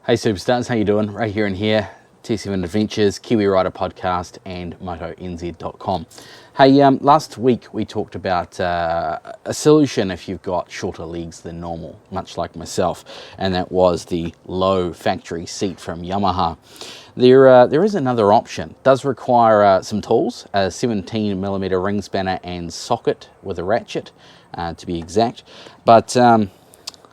Hey Superstars, how you doing? Right here and here, T7Adventures, Kiwi Rider Podcast and MotoNZ.com. Hey, last week we talked about a solution if you've got shorter legs than normal, much like myself, and that was the low factory seat from Yamaha. There is another option. It does require some tools, a 17mm ring spanner and socket with a ratchet, to be exact, but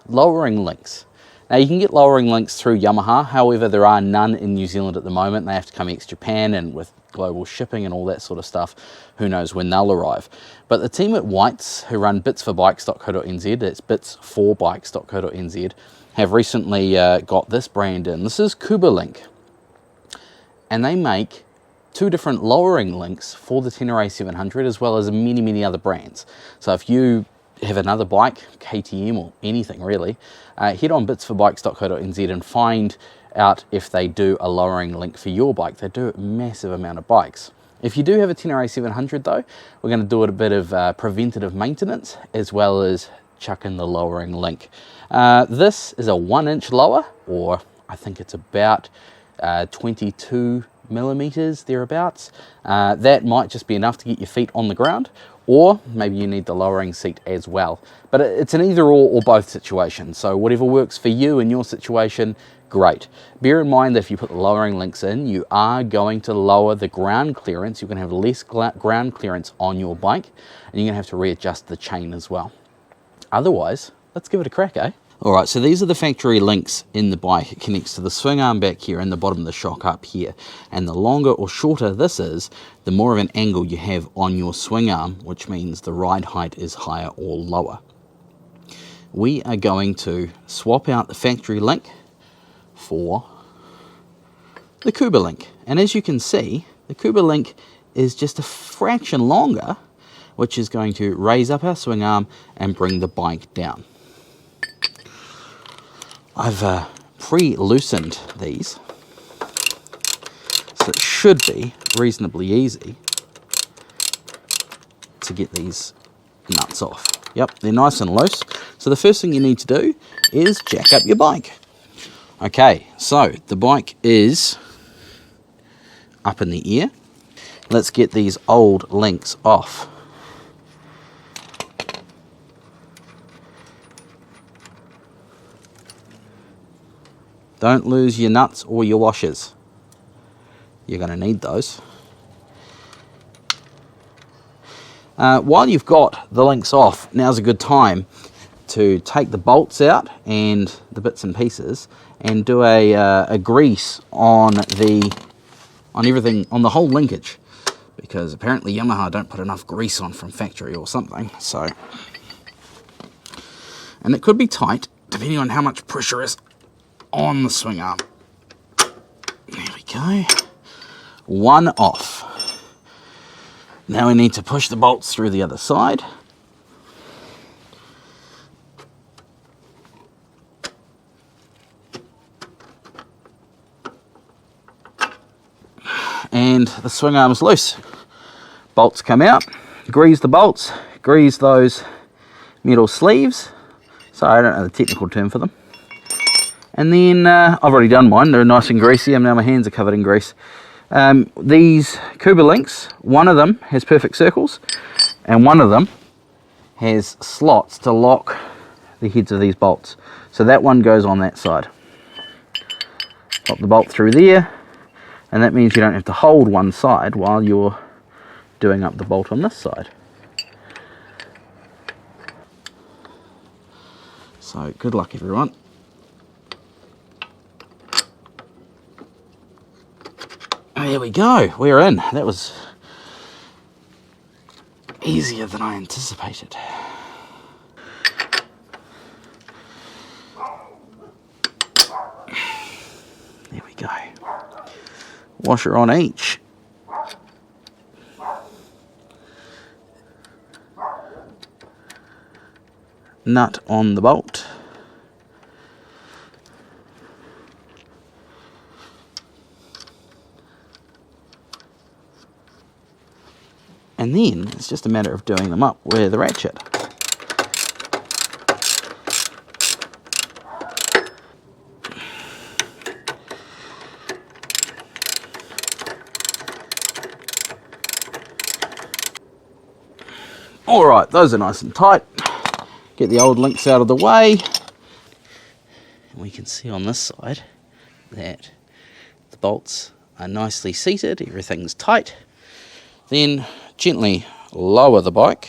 lowering links. Now you can get lowering links through Yamaha, however there are none in New Zealand at the moment. They have to come ex-Japan, and with global shipping and all that sort of stuff, who knows when they'll arrive. But the team at Whites, who run bitsforbikes.co.nz, that's bitsforbikes.co.nz, have recently got this brand in. This is Koubalinks, and they make two different lowering links for the Tenere 700 as well as many other brands. So if you have another bike, KTM or anything really, head on bitsforbikes.co.nz and find out if they do a lowering link for your bike. They do a massive amount of bikes. If you do have a Tenere 700 though, we're going to do a bit of preventative maintenance as well as chuck in the lowering link. This is a 1-inch lower, or I think it's about 22mm thereabouts. That might just be enough to get your feet on the ground, or maybe you need the lowering seat as well. But it's an either or both situation, so whatever works for you in your situation, great. Bear in mind that if you put the lowering links in, you are going to lower the ground clearance. You're going to have less ground clearance on your bike, and you're going to have to readjust the chain as well. Otherwise, let's give it a crack, eh? Alright, so these are the factory links in the bike. It connects to the swing arm back here and the bottom of the shock up here. And the longer or shorter this is, the more of an angle you have on your swing arm, which means the ride height is higher or lower. We are going to swap out the factory link for the Koubalinks. And as you can see, the Koubalinks is just a fraction longer, which is going to raise up our swing arm and bring the bike down. I've pre-loosened these, so it should be reasonably easy to get these nuts off. Yep, they're nice and loose. So the first thing you need to do is jack up your bike. Okay, so the bike is up in the air. Let's get these old links off. Don't lose your nuts or your washers. You're going to need those. While you've got the links off, now's a good time to take the bolts out and the bits and pieces and do a grease on everything, on the whole linkage, because apparently Yamaha don't put enough grease on from factory or something. So, and it could be tight depending on how much pressure is on the swing arm. There we go. One off. Now we need to push the bolts through the other side. And the swing arm is loose. Bolts come out. Grease the bolts. Grease those metal sleeves. Sorry, I don't know the technical term for them. And then, I've already done mine, they're nice and greasy, and now my hands are covered in grease. These Koubalinks, one of them has perfect circles, and one of them has slots to lock the heads of these bolts. So that one goes on that side. Pop the bolt through there, and that means you don't have to hold one side while you're doing up the bolt on this side. So, good luck everyone. There we go, we're in. That was easier than I anticipated. There we go. Washer on each. Nut on the bolt. And then it's just a matter of doing them up with the ratchet. All right, those are nice and tight. Get the old links out of the way. And we can see on this side that the bolts are nicely seated, everything's tight. Then gently lower the bike.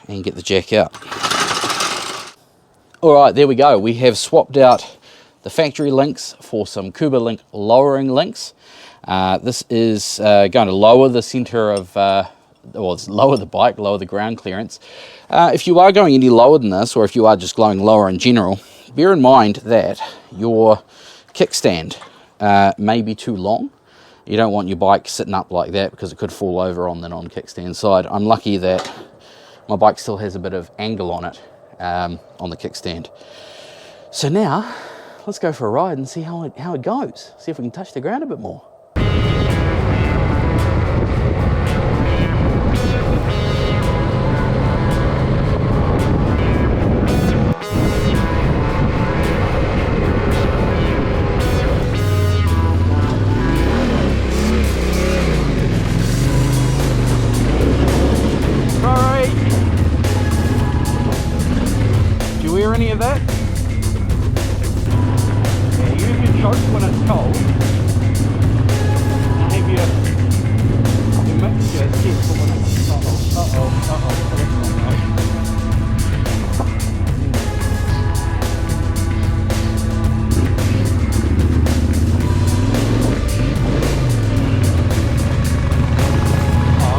And get the jack out. Alright, there we go. We have swapped out the factory links for some Koubalink lowering links. This is going to lower the center of, lower the bike, lower the ground clearance. If you are going any lower than this, or if you are just going lower in general, bear in mind that your kickstand may be too long. You don't want your bike sitting up like that because it could fall over on the non-kickstand side. I'm lucky that my bike still has a bit of angle on it, on the kickstand. So now, let's go for a ride and see how it goes. See if we can touch the ground a bit more. Any of that? Yeah, use your choke when it's cold. And have your mixture set for when it's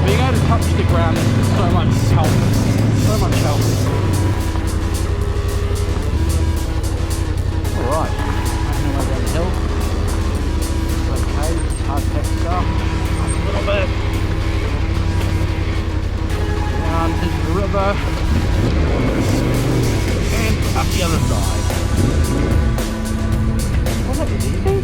being able to touch the ground is so much help. So much help. Alright, making our way down the hill. Okay, hard pack stuff. Up a little bit. Down into the river. And up the other side. Well, that was easy.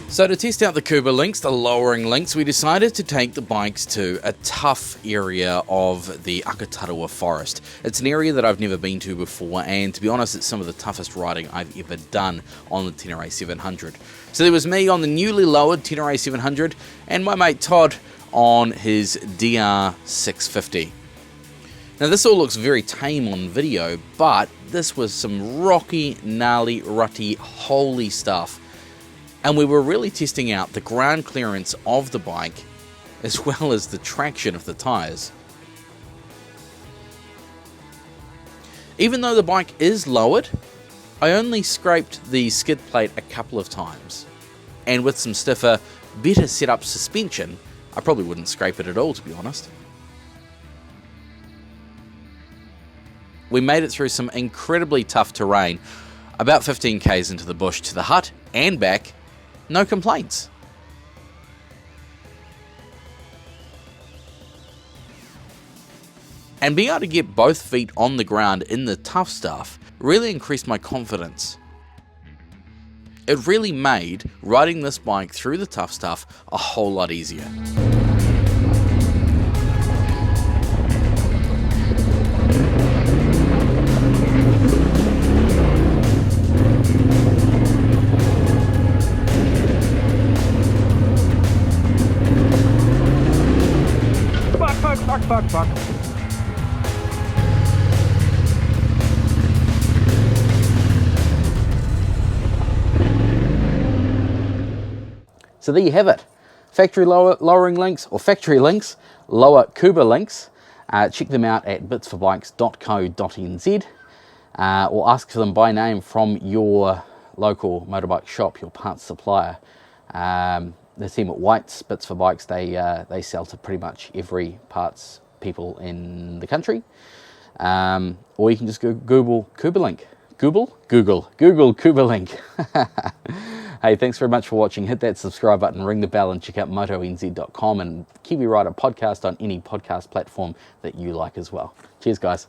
So to test out the Koubalinks, the lowering links, we decided to take the bikes to a tough area of the Akatarawa forest. It's an area that I've never been to before, and to be honest, it's some of the toughest riding I've ever done on the Tenere 700. So there was me on the newly lowered Tenere 700, and my mate Todd on his DR650. Now this all looks very tame on video, but this was some rocky, gnarly, rutty, holy stuff. And we were really testing out the ground clearance of the bike as well as the traction of the tyres. Even though the bike is lowered, I only scraped the skid plate a couple of times. And with some stiffer, better set up suspension, I probably wouldn't scrape it at all, to be honest. We made it through some incredibly tough terrain, about 15 k's into the bush to the hut and back. No complaints. And being able to get both feet on the ground in the tough stuff really increased my confidence. It really made riding this bike through the tough stuff a whole lot easier. Fuck. So there you have it. Factory lowering links, or factory links, lower Koubalinks. Check them out at bitsforbikes.co.nz or ask for them by name from your local motorbike shop, your parts supplier. The team at Whites, Bits for Bikes, they sell to pretty much every parts people in the country. Or you can just go Google Koubalink. Google Koubalink. Hey, thanks very much for watching. Hit that subscribe button, ring the bell, and check out MotoNZ.com and Kiwi Rider Podcast on any podcast platform that you like as well. Cheers, guys.